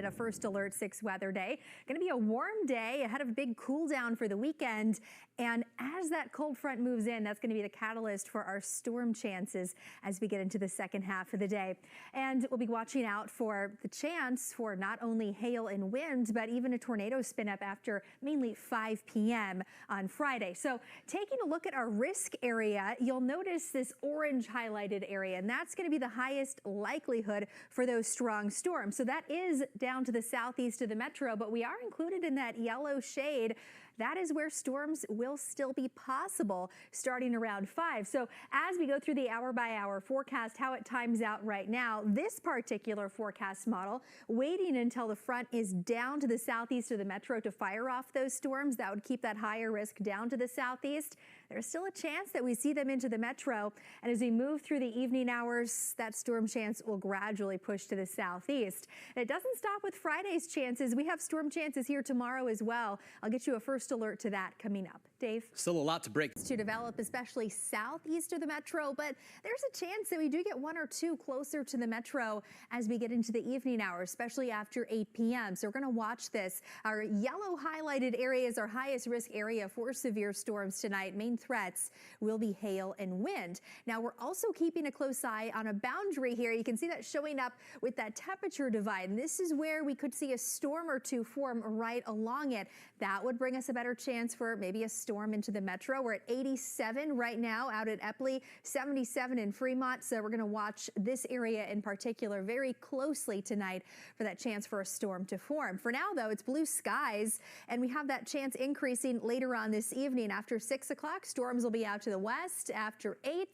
a First Alert 6 weather day. Going to be a warm day ahead of a big cool down for the weekend. And as that cold front moves in, that's going to be the catalyst for our storm chances as we get into the second half of the day. And we'll be watching out for the chance for not only hail and wind, but even a tornado spin up after mainly 5 p.m. on Friday. So taking a look at our risk area, you'll notice this orange highlighted area, and that's going to be the highest likelihood for those strong storms. So that is down to the southeast of the metro, but we are included in that yellow shade. That is where storms will still be possible starting around 5. So as we go through the hour-by-hour forecast, how it times out right now, this particular forecast model, waiting until the front is down to the southeast of the metro to fire off those storms, that would keep that higher risk down to the southeast. There's still a chance that we see them into the metro. And as we move through the evening hours, that storm chance will gradually push to the southeast. And it doesn't stop with Friday's chances. We have storm chances here tomorrow as well. I'll get you a first alert to that coming up. Dave? Still a lot to break. To develop, especially southeast of the metro, but there's a chance that we do get one or two closer to the metro as we get into the evening hours, especially after 8 p.m. So we're going to watch this. Our yellow highlighted area is our highest risk area for severe storms tonight. Main threats will be hail and wind. Now we're also keeping a close eye on a boundary here. You can see that showing up with that temperature divide. And this is where we could see a storm or two form right along it. That would bring us a better chance for maybe a storm into the metro. We're at 87 right now out at Epley, 77 in Fremont. So we're going to watch this area in particular very closely tonight for that chance for a storm to form. For now, though, it's blue skies, and we have that chance increasing later on this evening. After 6 o'clock, storms will be out to the west. After 8,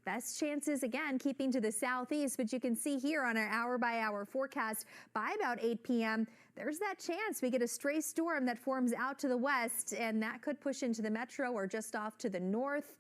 best chances, again, keeping to the southeast, but you can see here on our hour-by-hour forecast, by about 8 p.m., there's that chance we get a stray storm that forms out to the west, and that could push into the metro or just off to the north.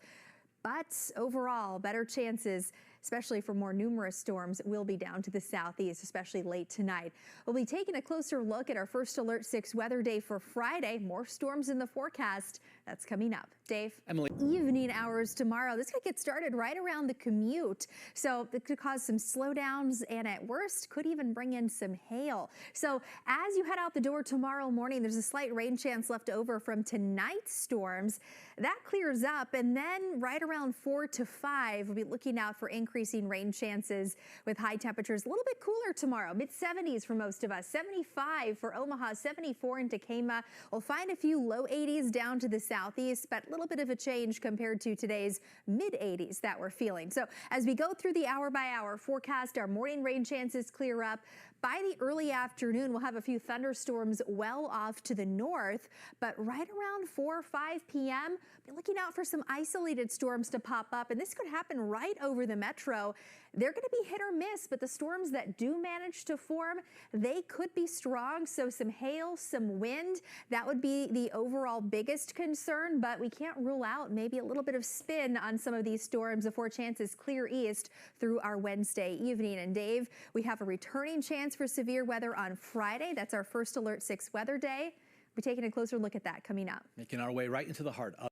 But overall, better chances, especially for more numerous storms, will be down to the southeast, especially late tonight. We'll be taking a closer look at our First Alert 6 weather day for Friday. More storms in the forecast. That's coming up. Dave? Emily. Evening hours tomorrow. This could get started right around the commute. So it could cause some slowdowns and at worst could even bring in some hail. So as you head out the door tomorrow morning, there's a slight rain chance left over from tonight's storms. That clears up, and then right around 4 to 5, we'll be looking out for increasing rain chances with high temperatures. A little bit cooler tomorrow, mid-70s for most of us, 75 for Omaha, 74 in Tacoma. We'll find a few low 80s down to the southeast, but a little bit of a change compared to today's mid-80s that we're feeling. So as we go through the hour-by-hour forecast, our morning rain chances clear up. By the early afternoon, we'll have a few thunderstorms well off to the north, but right around 4 or 5 p.m., be looking out for some isolated storms to pop up, and this could happen right over the metro. They're going to be hit or miss, but the storms that do manage to form, they could be strong. So some hail, some wind, that would be the overall biggest concern, but we can't rule out maybe a little bit of spin on some of these storms before chances clear east through our Wednesday evening. And Dave, we have a returning chance for severe weather on Friday. That's our First Alert 6 weather day. We're taking a closer look at that coming up. Making our way right into the heart of